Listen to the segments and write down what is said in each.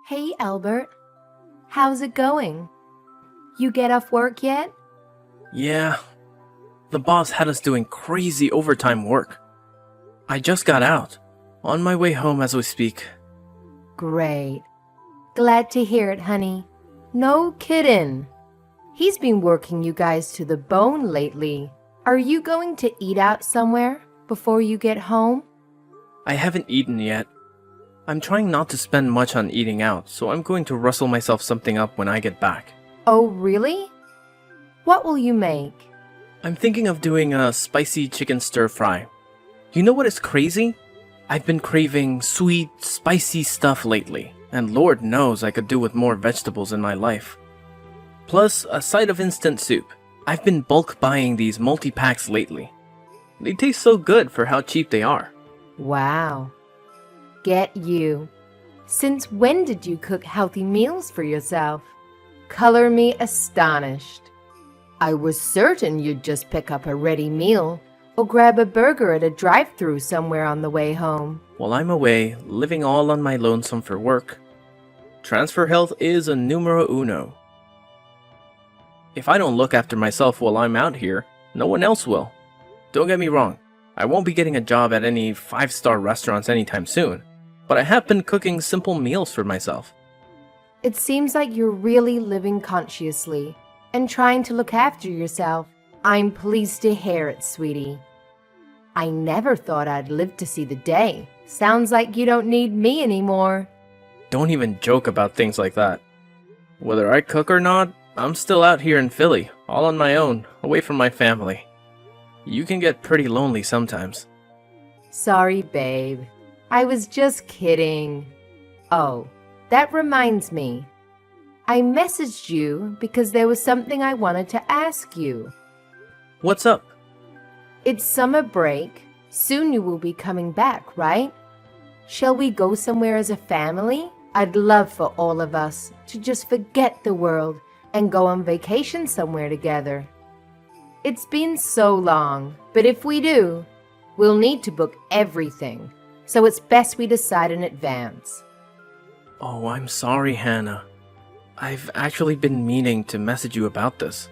Hey, Albert. How's it going? You get off work yet? Yeah, the boss had us doing crazy overtime work. I just got out, on my way home as we speak. Great. Glad to hear it, honey. No kidding. He's been working you guys to the bone lately. Are you going to eat out somewhere before you get home? I haven't eaten yet. I'm trying not to spend much on eating out, so I'm going to rustle myself something up when I get back. Oh, really? What will you make? I'm thinking of doing a spicy chicken stir fry. You know what is crazy? I've been craving sweet, spicy stuff lately, and Lord knows I could do with more vegetables in my life. Plus, a side of instant soup. I've been bulk buying these multi-packs lately. They taste so good for how cheap they are. Wow. Get you. Since when did you cook healthy meals for yourself? Color me astonished. I was certain you'd just pick up a ready meal or grab a burger at a drive-thru somewhere on the way home. While I'm away, living all on my lonesome for work, transfer health is a numero uno. If I don't look after myself while I'm out here, no one else will. Don't get me wrong, I won't be getting a job at any 5-star restaurants anytime soon, but I have been cooking simple meals for myself. It seems like you're really living consciously and trying to look after yourself. I'm pleased to hear it, sweetie. I never thought I'd live to see the day. Sounds like you don't need me anymore. Don't even joke about things like that. Whether I cook or not, I'm still out here in Philly, all on my own, away from my family. You can get pretty lonely sometimes. Sorry, babe. I was just kidding. Oh, that reminds me. I messaged you because there was something I wanted to ask you. What's up? It's summer break. Soon you will be coming back, right? Shall we go somewhere as a family? I'd love for all of us to just forget the world and go on vacation somewhere together. It's been so long, but if we do, we'll need to book everything, so it's best we decide in advance. Oh, I'm sorry, Hannah. I've actually been meaning to message you about this.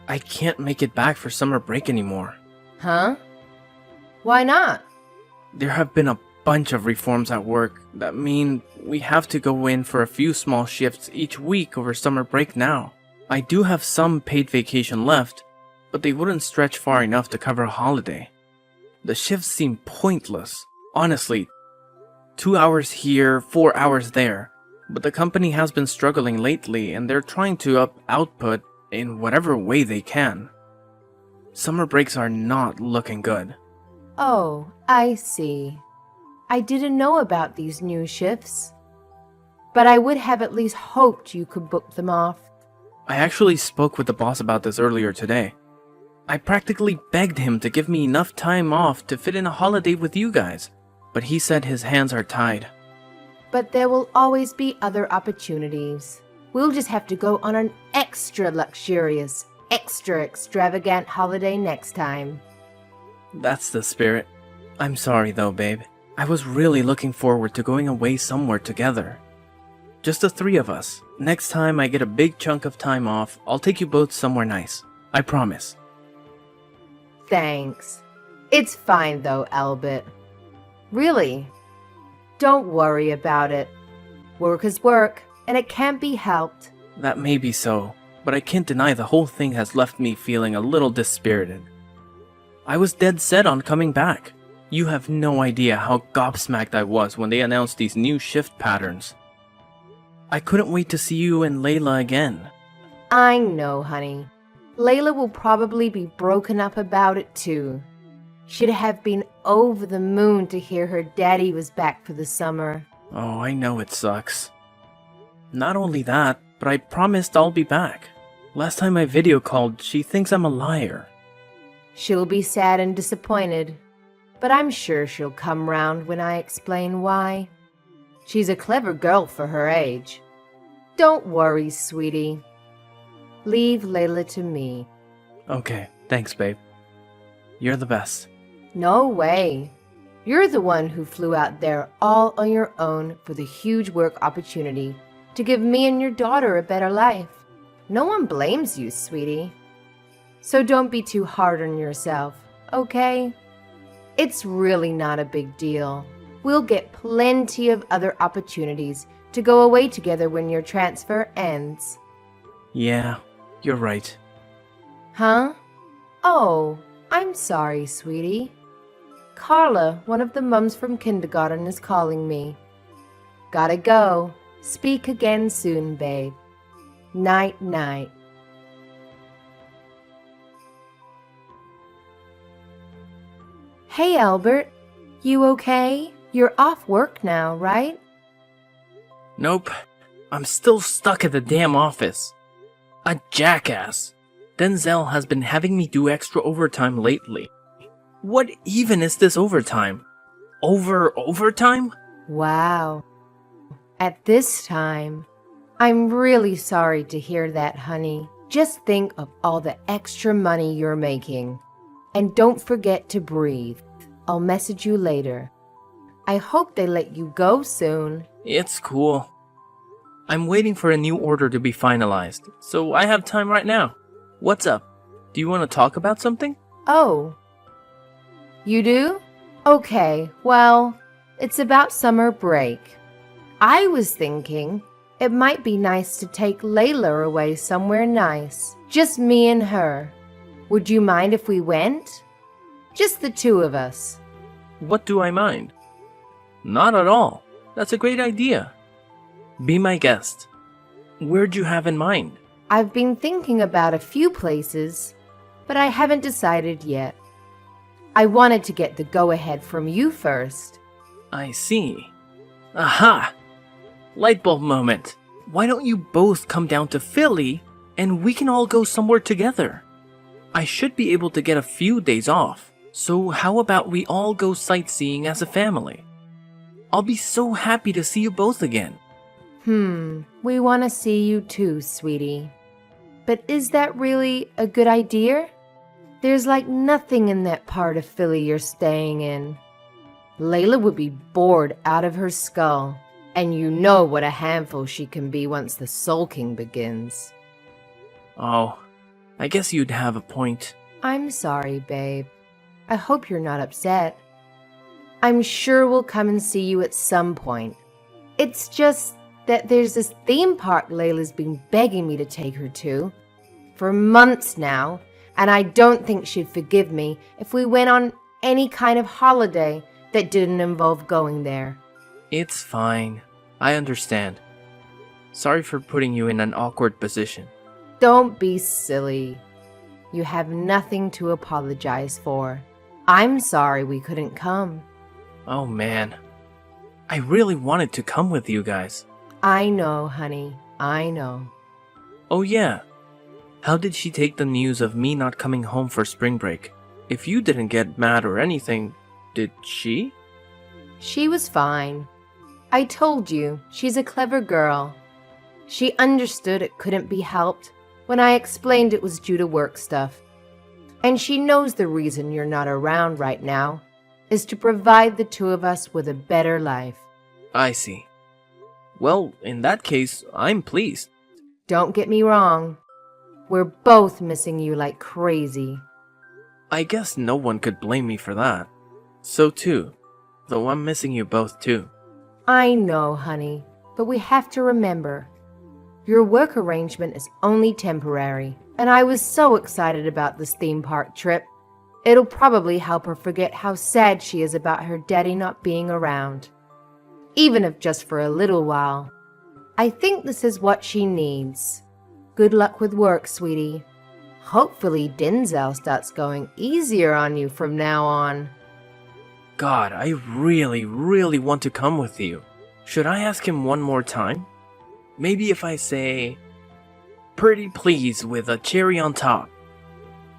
I can't make it back for summer break anymore. Huh? Why not? There have been a bunch of reforms at work that mean we have to go in for a few small shifts each week over summer break now. I do have some paid vacation left, but they wouldn't stretch far enough to cover a holiday. The shifts seem pointless. Honestly, 2 hours here, 4 hours there. But the company has been struggling lately and they're trying to up output in whatever way they can. Summer breaks are not looking good. Oh, I see. I didn't know about these new shifts, but I would have at least hoped you could book them off. I actually spoke with the boss about this earlier today. I practically begged him to give me enough time off to fit in a holiday with you guys, but he said his hands are tied. But there will always be other opportunities. We'll just have to go on an extra luxurious, extra extravagant holiday next time. That's the spirit. I'm sorry though, babe. I was really looking forward to going away somewhere together. Just the three of us. Next time I get a big chunk of time off, I'll take you both somewhere nice. I promise. Thanks. It's fine though, Albert. Really. Don't worry about it. Work is work, and it can't be helped. That may be so, but I can't deny the whole thing has left me feeling a little dispirited. I was dead set on coming back. You have no idea how gobsmacked I was when they announced these new shift patterns. I couldn't wait to see you and Layla again. I know, honey. Layla will probably be broken up about it too. She'd have been over the moon to hear her daddy was back for the summer. Oh, I know it sucks. Not only that, but I promised I'll be back. Last time I video called, she thinks I'm a liar. She'll be sad and disappointed, but I'm sure she'll come round when I explain why. She's a clever girl for her age. Don't worry, sweetie. Leave Layla to me. Okay, thanks, babe. You're the best. No way. You're the one who flew out there all on your own for the huge work opportunity to give me and your daughter a better life. No one blames you, sweetie. So don't be too hard on yourself, okay? It's really not a big deal. We'll get plenty of other opportunities to go away together when your transfer ends. Yeah, you're right. Huh? Oh, I'm sorry, sweetie. Carla, one of the mums from kindergarten, is calling me. Gotta go. Speak again soon, babe. Night, night. Hey, Albert. You okay? You're off work now, right? Nope. I'm still stuck at the damn office. A jackass. Denzel has been having me do extra overtime lately. What even is this overtime? Overtime? Wow. At this time, I'm really sorry to hear that, honey. Just think of all the extra money you're making. And don't forget to breathe. I'll message you later. I hope they let you go soon. It's cool. I'm waiting for a new order to be finalized, so I have time right now. What's up? Do you want to talk about something? Oh. You do? Okay, well, it's about summer break. I was thinking it might be nice to take Layla away somewhere nice. Just me and her. Would you mind if we went? Just the two of us. What do I mind? Not at all. That's a great idea. Be my guest. Where'd you have in mind? I've been thinking about a few places, but I haven't decided yet. I wanted to get the go-ahead from you first. I see. Aha! Light bulb moment. Why don't you both come down to Philly and we can all go somewhere together? I should be able to get a few days off, so how about we all go sightseeing as a family? I'll be so happy to see you both again. We want to see you too, sweetie. But is that really a good idea? There's like nothing in that part of Philly you're staying in. Layla would be bored out of her skull, and you know what a handful she can be once the sulking begins. Oh, I guess you'd have a point. I'm sorry, babe. I hope you're not upset. I'm sure we'll come and see you at some point. It's just that there's this theme park Layla's been begging me to take her to for months now, and I don't think she'd forgive me if we went on any kind of holiday that didn't involve going there. It's fine. I understand. Sorry for putting you in an awkward position. Don't be silly. You have nothing to apologize for. I'm sorry we couldn't come. Oh man. I really wanted to come with you guys. I know, honey. I know. Oh yeah. How did she take the news of me not coming home for spring break? If you didn't get mad or anything, did she? She was fine. I told you, she's a clever girl. She understood it couldn't be helped when I explained it was due to work stuff. And she knows the reason you're not around right now is to provide the two of us with a better life. I see. Well, in that case, I'm pleased. Don't get me wrong. We're both missing you like crazy. I guess no one could blame me for that. So too, though I'm missing you both too. I know, honey, but we have to remember, your work arrangement is only temporary, and I was so excited about this theme park trip. It'll probably help her forget how sad she is about her daddy not being around. Even if just for a little while. I think this is what she needs. Good luck with work, sweetie. Hopefully Denzel starts going easier on you from now on. God, I really want to come with you. Should I ask him one more time? Maybe if I say, pretty please with a cherry on top.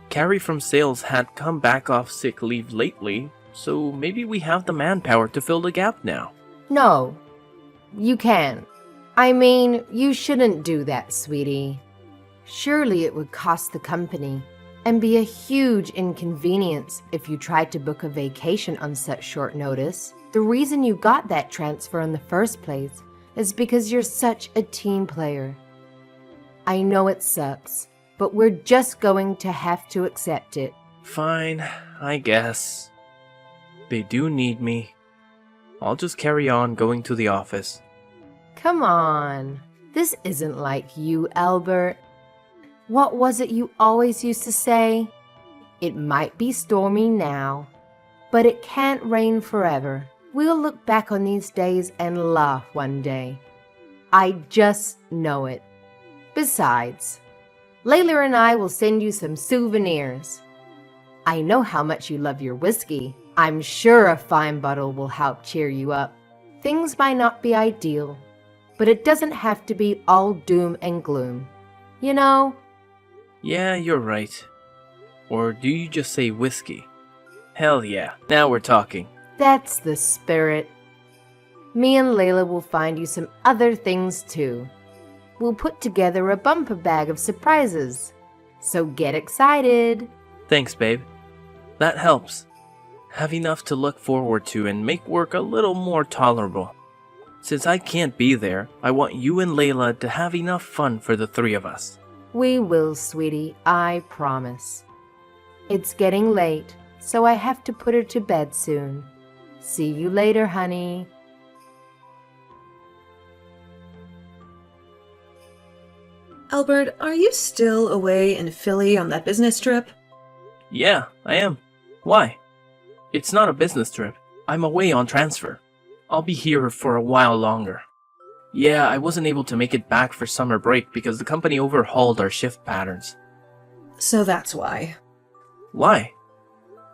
Carrie from sales had come back off sick leave lately, so maybe we have the manpower to fill the gap now. No, you can't. I mean, you shouldn't do that, sweetie. Surely it would cost the company. and be a huge inconvenience if you tried to book a vacation on such short notice. The reason you got that transfer in the first place is because you're such a team player. I know it sucks, but we're just going to have to accept it. Fine, I guess. They do need me. I'll just carry on going to the office. Come on, this isn't like you, Albert. What was it you always used to say? It might be stormy now, but it can't rain forever. We'll look back on these days and laugh one day. I just know it. Besides, Layla and I will send you some souvenirs. I know how much you love your whiskey. I'm sure a fine bottle will help cheer you up. Things might not be ideal, but it doesn't have to be all doom and gloom. You know? Yeah, you're right. Or do you just say whiskey? Hell yeah, now we're talking. That's the spirit. Me and Layla will find you some other things too. We'll put together a bumper bag of surprises. So get excited. Thanks, babe. That helps. Have enough to look forward to and make work a little more tolerable. Since I can't be there, I want you and Layla to have enough fun for the three of us. We will, sweetie, I promise. It's getting late, so I have to put her to bed soon. See you later, honey. Albert, are you still away in Philly on that business trip? Yeah, I am. Why? It's not a business trip. I'm away on transfer. I'll be here for a while longer. Yeah, I wasn't able to make it back for summer break because the company overhauled our shift patterns. So that's why. Why?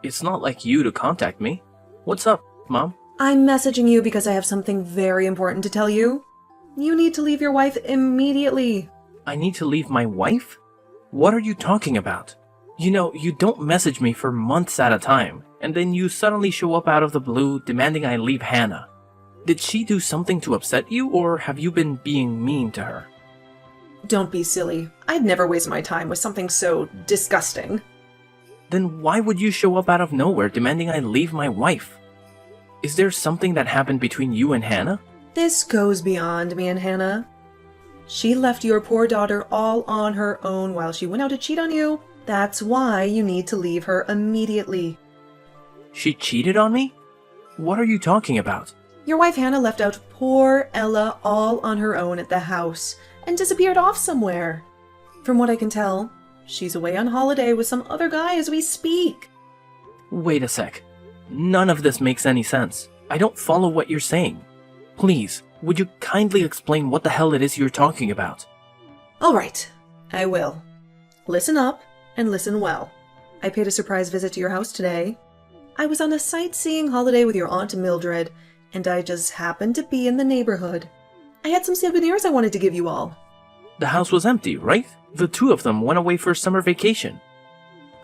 It's not like you to contact me. What's up, Mom? I'm messaging you because I have something very important to tell you. You need to leave your wife immediately. I need to leave my wife? What are you talking about? You know, you don't message me for months at a time, and then you suddenly show up out of the blue demanding I leave Hannah. Did she do something to upset you, or have you been being mean to her? Don't be silly. I'd never waste my time with something so disgusting. Then why would you show up out of nowhere demanding I leave my wife? Is there something that happened between you and Hannah? This goes beyond me and Hannah. She left your poor daughter all on her own while she went out to cheat on you. That's why you need to leave her immediately. She cheated on me? What are you talking about? Your wife Hannah left out poor Ella all on her own at the house and disappeared off somewhere. From what I can tell, she's away on holiday with some other guy as we speak. Wait a sec. None of this makes any sense. I don't follow what you're saying. Please, would you kindly explain what the hell it is you're talking about? All right, I will. Listen up and listen well. I paid a surprise visit to your house today. I was on a sightseeing holiday with your Aunt Mildred, and I just happened to be in the neighborhood. I had some souvenirs I wanted to give you all. The house was empty, right? The two of them went away for summer vacation.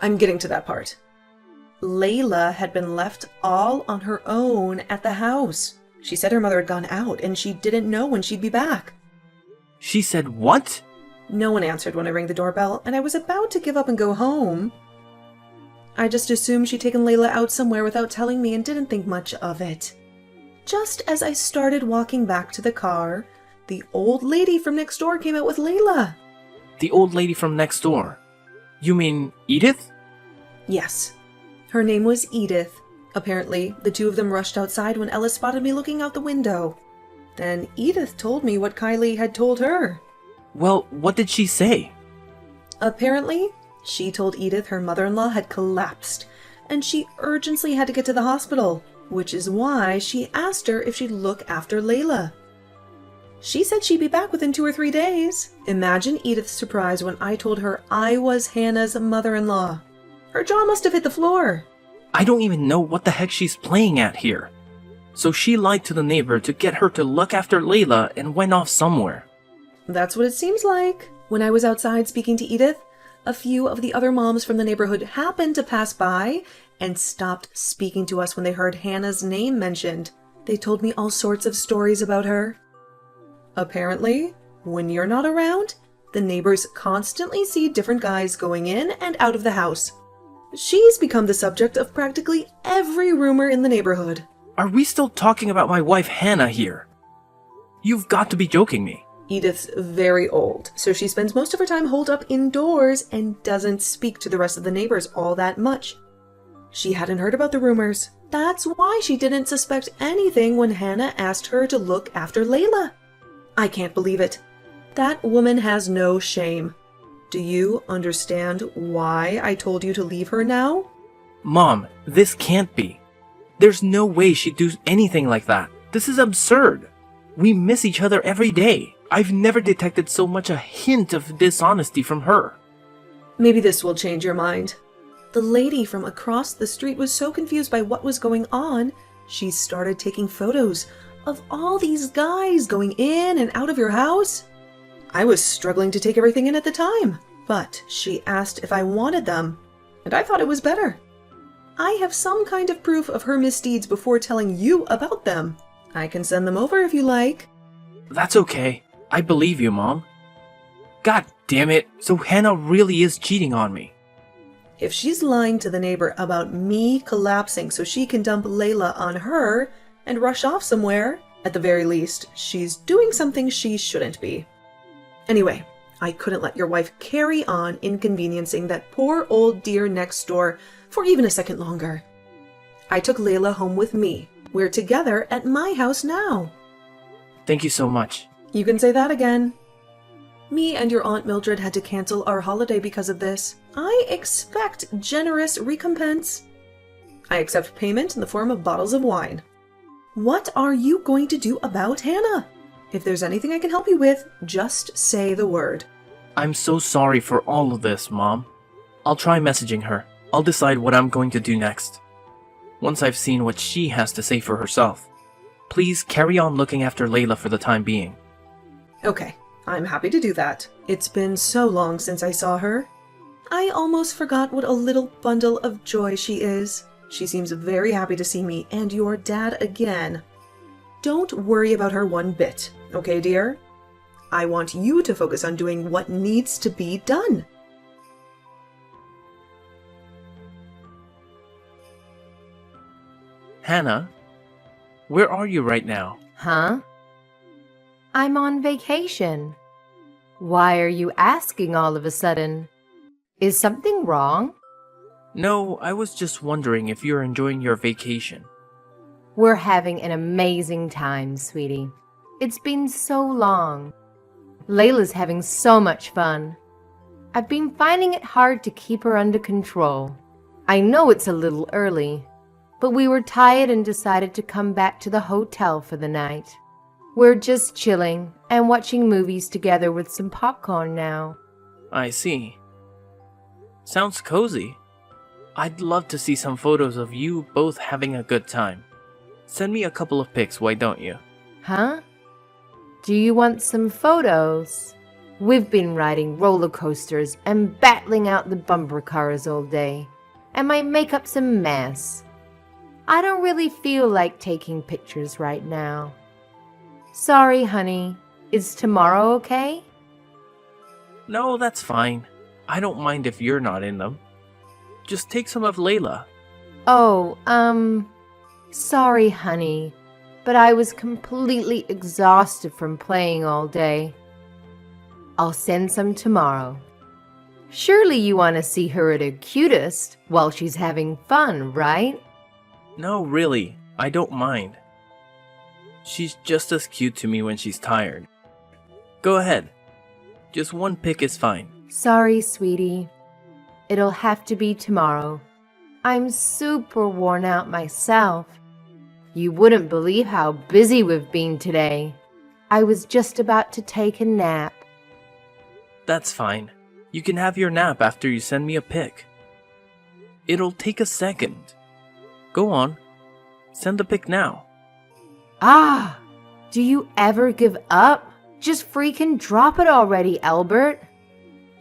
I'm getting to that part. Layla had been left all on her own at the house. She said her mother had gone out and she didn't know when she'd be back. She said what? No one answered when I rang the doorbell, and I was about to give up and go home. I just assumed she'd taken Layla out somewhere without telling me and didn't think much of it. Just as I started walking back to the car, the old lady from next door came out with Layla. The old lady from next door. You mean Edith? Yes. Her name was Edith. Apparently, the two of them rushed outside when Ella spotted me looking out the window. Then Edith told me what Kylie had told her. Well, what did she say? Apparently, she told Edith her mother-in-law had collapsed, and she urgently had to get to the hospital, which is why she asked her if she'd look after Layla. She said she'd be back within 2 or 3 days. Imagine Edith's surprise when I told her I was Hannah's mother-in-law. Her jaw must have hit the floor. I don't even know what the heck she's playing at here. So she lied to the neighbor to get her to look after Layla and went off somewhere. That's what it seems like. When I was outside speaking to Edith, a few of the other moms from the neighborhood happened to pass by and stopped speaking to us when they heard Hannah's name mentioned. They told me all sorts of stories about her. Apparently, when you're not around, The neighbors constantly see different guys going in and out of the house. She's become the subject of practically every rumor in the neighborhood. Are we still talking about my wife Hannah here? You've got to be joking me. Edith's very old, so she spends most of her time holed up indoors and doesn't speak to the rest of the neighbors all that much. She hadn't heard about the rumors. That's why she didn't suspect anything when Hannah asked her to look after Layla. I can't believe it. That woman has no shame. Do you understand why I told you to leave her now? Mom, this can't be. There's no way she'd do anything like that. This is absurd. We miss each other every day. I've never detected so much a hint of dishonesty from her. Maybe this will change your mind. The lady from across the street was so confused by what was going on, she started taking photos of all these guys going in and out of your house. I was struggling to take everything in at the time, but she asked if I wanted them, and I thought it was better. I have some kind of proof of her misdeeds before telling you about them. I can send them over if you like. That's okay. I believe you, Mom. God damn it, so Hannah really is cheating on me. If she's lying to the neighbor about me collapsing so she can dump Layla on her and rush off somewhere, at the very least, she's doing something she shouldn't be. Anyway, I couldn't let your wife carry on inconveniencing that poor old dear next door for even a second longer. I took Layla home with me. We're together at my house now. Thank you so much. You can say that again. Me and your Aunt Mildred had to cancel our holiday because of this. I expect generous recompense. I accept payment in the form of bottles of wine. What are you going to do about Hannah? If there's anything I can help you with, just say the word. I'm so sorry for all of this, Mom. I'll try messaging her. I'll decide what I'm going to do next. Once I've seen what she has to say for herself. Please carry on looking after Layla for the time being. Okay, I'm happy to do that. It's been so long since I saw her. I almost forgot what a little bundle of joy she is. She seems very happy to see me and your dad again. Don't worry about her one bit, okay, dear? I want you to focus on doing what needs to be done. Hannah, where are you right now? Huh? I'm on vacation. Why are you asking all of a sudden? Is something wrong? No, I was just wondering if you're enjoying your vacation. We're having an amazing time, sweetie. It's been so long. Layla's having so much fun. I've been finding it hard to keep her under control. I know it's a little early, but we were tired and decided to come back to the hotel for the night. We're just chilling and watching movies together with some popcorn now. I see. Sounds cozy. I'd love to see some photos of you both having a good time. Send me a couple of pics, why don't you? Huh? Do you want some photos? We've been riding roller coasters and battling out the bumper cars all day, and might make up some mess. I don't really feel like taking pictures right now. Sorry, honey. Is tomorrow okay? No, that's fine. I don't mind if you're not in them. Just take some of Layla. Oh, sorry, honey, but I was completely exhausted from playing all day. I'll send some tomorrow. Surely you want to see her at her cutest while she's having fun, right? No, really, I don't mind. She's just as cute to me when she's tired. Go ahead. Just one pic is fine. Sorry, sweetie. It'll have to be tomorrow. I'm super worn out myself. You wouldn't believe how busy we've been today. I was just about to take a nap. That's fine. You can have your nap after you send me a pic. It'll take a second. Go on. Send the pic now. Ah! Do you ever give up? Just freaking drop it already, Albert.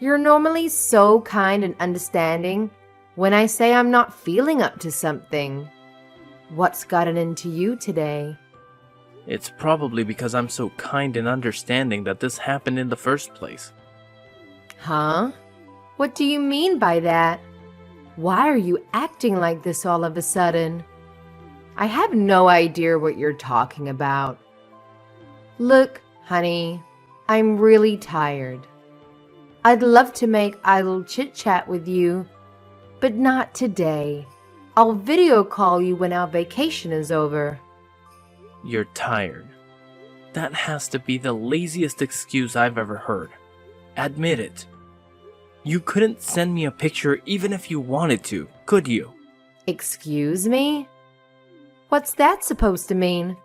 You're normally so kind and understanding when I say I'm not feeling up to something. What's gotten into you today? It's probably because I'm so kind and understanding that this happened in the first place. Huh? What do you mean by that? Why are you acting like this all of a sudden? I have no idea what you're talking about. Look, honey, I'm really tired. I'd love to make idle chit-chat with you, but not today. I'll video call you when our vacation is over. You're tired. That has to be the laziest excuse I've ever heard. Admit it. You couldn't send me a picture even if you wanted to, could you? Excuse me? What's that supposed to mean?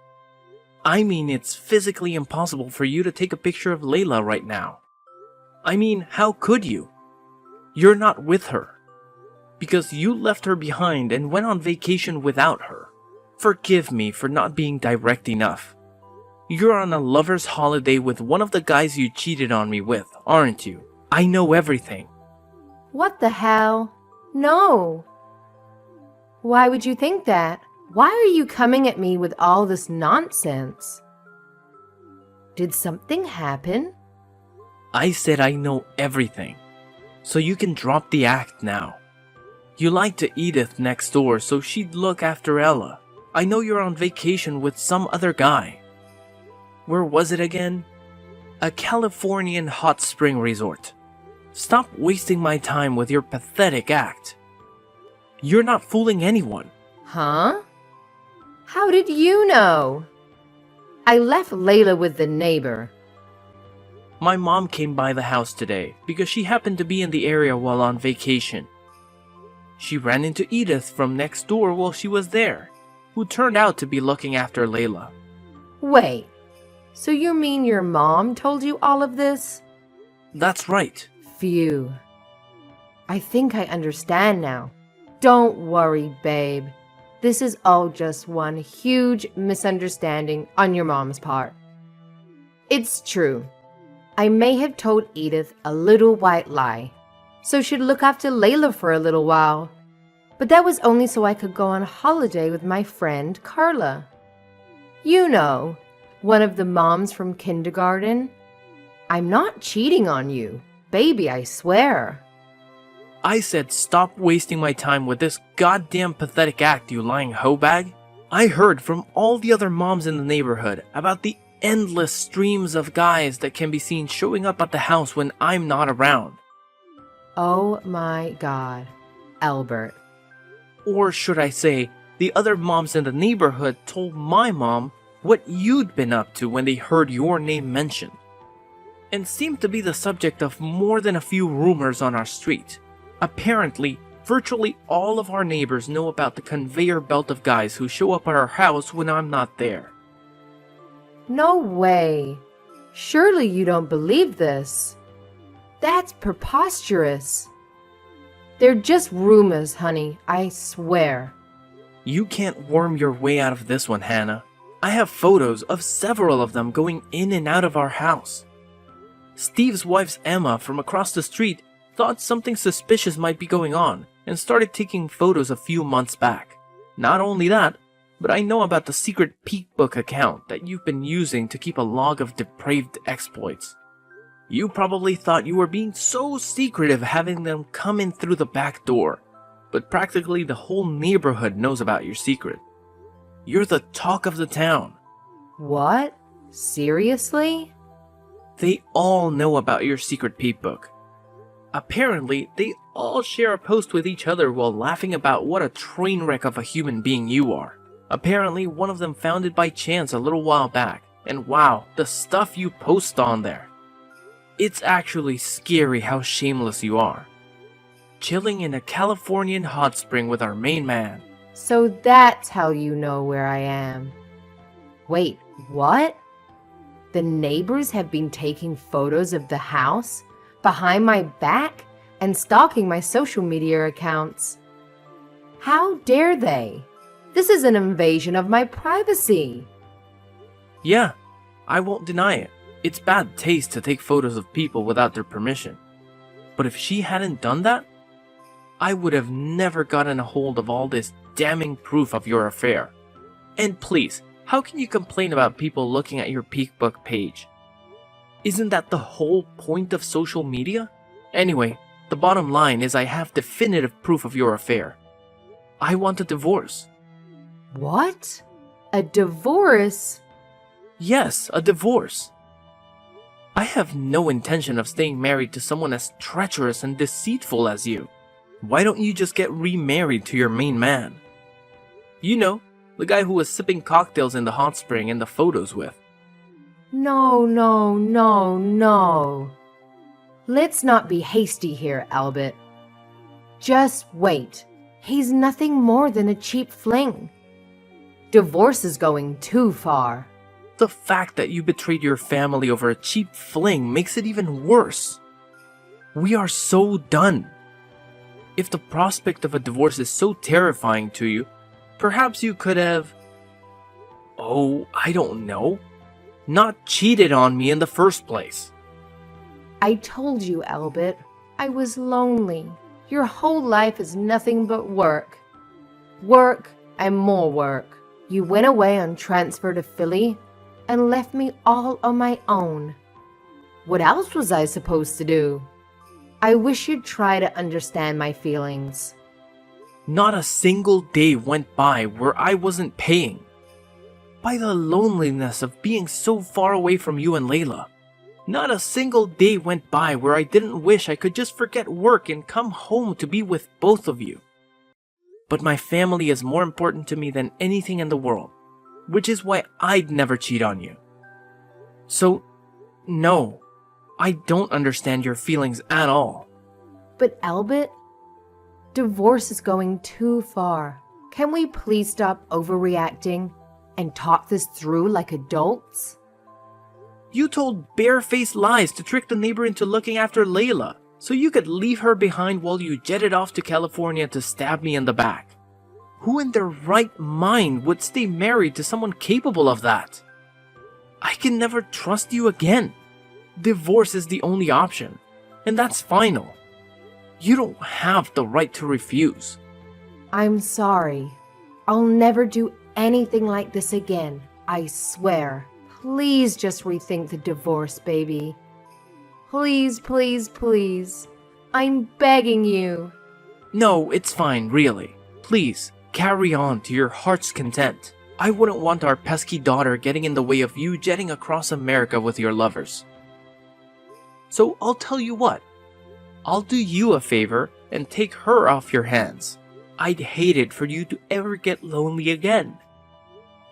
I mean, it's physically impossible for you to take a picture of Layla right now. I mean, how could you? You're not with her. Because you left her behind and went on vacation without her. Forgive me for not being direct enough. You're on a lover's holiday with one of the guys you cheated on me with, aren't you? I know everything. What the hell? No. Why would you think that? Why are you coming at me with all this nonsense? Did something happen? I said I know everything. So you can drop the act now. You lied to Edith next door so she'd look after Ella. I know you're on vacation with some other guy. Where was it again? A Californian hot spring resort. Stop wasting my time with your pathetic act. You're not fooling anyone. Huh? How did you know? I left Layla with the neighbor. My mom came by the house today because she happened to be in the area while on vacation. She ran into Edith from next door while she was there, who turned out to be looking after Layla. Wait, so you mean your mom told you all of this? That's right. Phew. I think I understand now. Don't worry, babe. This is all just one huge misunderstanding on your mom's part. It's true. I may have told Edith a little white lie, so she'd look after Layla for a little while. But that was only so I could go on holiday with my friend Carla. You know, one of the moms from kindergarten. I'm not cheating on you, baby, I swear. I said stop wasting my time with this goddamn pathetic act, you lying hoe bag. I heard from all the other moms in the neighborhood about the endless streams of guys that can be seen showing up at the house when I'm not around. Oh my God, Albert. Or should I say, the other moms in the neighborhood told my mom what you'd been up to when they heard your name mentioned, and seemed to be the subject of more than a few rumors on our street. Apparently, virtually all of our neighbors know about the conveyor belt of guys who show up at our house when I'm not there. No way. Surely you don't believe this. That's preposterous. They're just rumors, honey, I swear. You can't worm your way out of this one, Hannah. I have photos of several of them going in and out of our house. Steve's wife's Emma from across the street thought something suspicious might be going on and started taking photos a few months back. Not only that, but I know about the secret Peekbook account that you've been using to keep a log of depraved exploits. You probably thought you were being so secretive having them come in through the back door, but practically the whole neighborhood knows about your secret. You're the talk of the town. What? Seriously? They all know about your secret Peekbook. Apparently, they all share a post with each other while laughing about what a train wreck of a human being you are. Apparently, one of them found it by chance a little while back, and wow, the stuff you post on there. It's actually scary how shameless you are. Chilling in a Californian hot spring with our main man. So that's how you know where I am. Wait, what? The neighbors have been taking photos of the house behind my back and stalking my social media accounts. How dare they? This is an invasion of my privacy. Yeah, I won't deny it. It's bad taste to take photos of people without their permission. But if she hadn't done that, I would have never gotten a hold of all this damning proof of your affair. And please, how can you complain about people looking at your Peekbook page? Isn't that the whole point of social media? Anyway, the bottom line is I have definitive proof of your affair. I want a divorce. What? A divorce? Yes, a divorce. I have no intention of staying married to someone as treacherous and deceitful as you. Why don't you just get remarried to your main man? You know, the guy who was sipping cocktails in the hot spring in the photos with. No, no, no, no. Let's not be hasty here, Albert. Just wait. He's nothing more than a cheap fling. Divorce is going too far. The fact that you betrayed your family over a cheap fling makes it even worse. We are so done. If the prospect of a divorce is so terrifying to you, perhaps you could have... Oh, I don't know. Not cheated on me in the first place. I told you, Albert, I was lonely. Your whole life is nothing but work. Work and more work. You went away on transfer to Philly and left me all on my own. What else was I supposed to do? I wish you'd try to understand my feelings. Not a single day went by where I wasn't paying. By the loneliness of being so far away from you and Layla. Not a single day went by where I didn't wish I could just forget work and come home to be with both of you. But my family is more important to me than anything in the world, which is why I'd never cheat on you. So, no, I don't understand your feelings at all. But Albert, divorce is going too far. Can we please stop overreacting and talk this through like adults? You told barefaced lies to trick the neighbor into looking after Layla, so you could leave her behind while you jetted off to California to stab me in the back. Who in their right mind would stay married to someone capable of that? I can never trust you again. Divorce is the only option, and that's final. You don't have the right to refuse. I'm sorry. I'll never do anything like this again, I swear. Please just rethink the divorce, baby. Please, please, please. I'm begging you. No, it's fine, really. Please, carry on to your heart's content. I wouldn't want our pesky daughter getting in the way of you jetting across America with your lovers. So I'll tell you what. I'll do you a favor and take her off your hands. I'd hate it for you to ever get lonely again.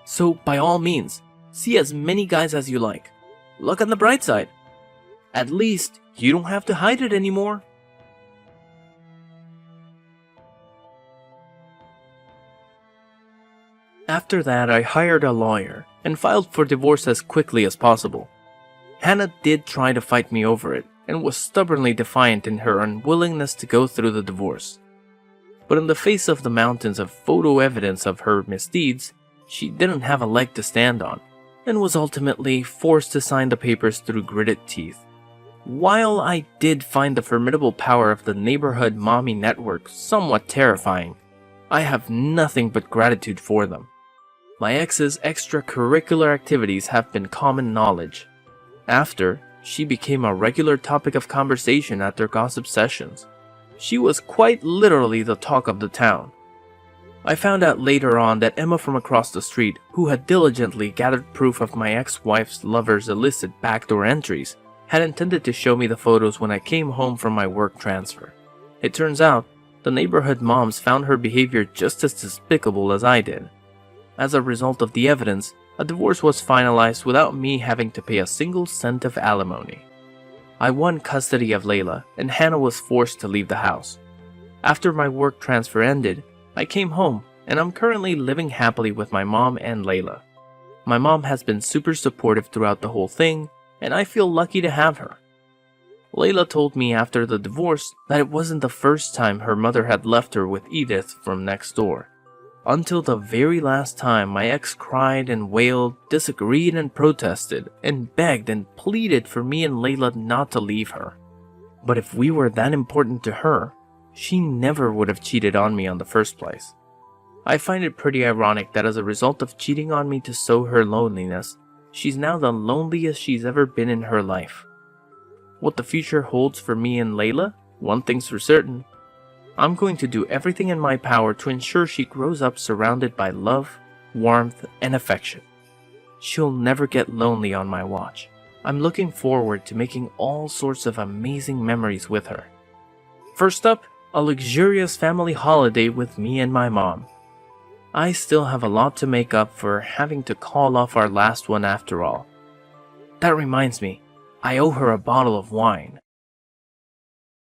So by all means, see as many guys as you like. Look on the bright side. At least, you don't have to hide it anymore. After that, I hired a lawyer and filed for divorce as quickly as possible. Hannah did try to fight me over it and was stubbornly defiant in her unwillingness to go through the divorce. But in the face of the mountains of photo evidence of her misdeeds, she didn't have a leg to stand on, and was ultimately forced to sign the papers through gritted teeth. While I did find the formidable power of the neighborhood mommy network somewhat terrifying, I have nothing but gratitude for them. My ex's extracurricular activities have been common knowledge. After, she became a regular topic of conversation at their gossip sessions. She was quite literally the talk of the town. I found out later on that Emma from across the street, who had diligently gathered proof of my ex-wife's lover's illicit backdoor entries, had intended to show me the photos when I came home from my work transfer. It turns out, the neighborhood moms found her behavior just as despicable as I did. As a result of the evidence, a divorce was finalized without me having to pay a single cent of alimony. I won custody of Layla, and Hannah was forced to leave the house. After my work transfer ended, I came home, and I'm currently living happily with my mom and Layla. My mom has been super supportive throughout the whole thing, and I feel lucky to have her. Layla told me after the divorce that it wasn't the first time her mother had left her with Edith from next door. Until the very last time my ex cried and wailed, disagreed and protested, and begged and pleaded for me and Layla not to leave her. But if we were that important to her, she never would have cheated on me in the first place. I find it pretty ironic that as a result of cheating on me to sow her loneliness, she's now the loneliest she's ever been in her life. what the future holds for me and Layla, one thing's for certain. I'm going to do everything in my power to ensure she grows up surrounded by love, warmth, and affection. She'll never get lonely on my watch. I'm looking forward to making all sorts of amazing memories with her. First up, a luxurious family holiday with me and my mom. I still have a lot to make up for having to call off our last one after all. That reminds me, I owe her a bottle of wine.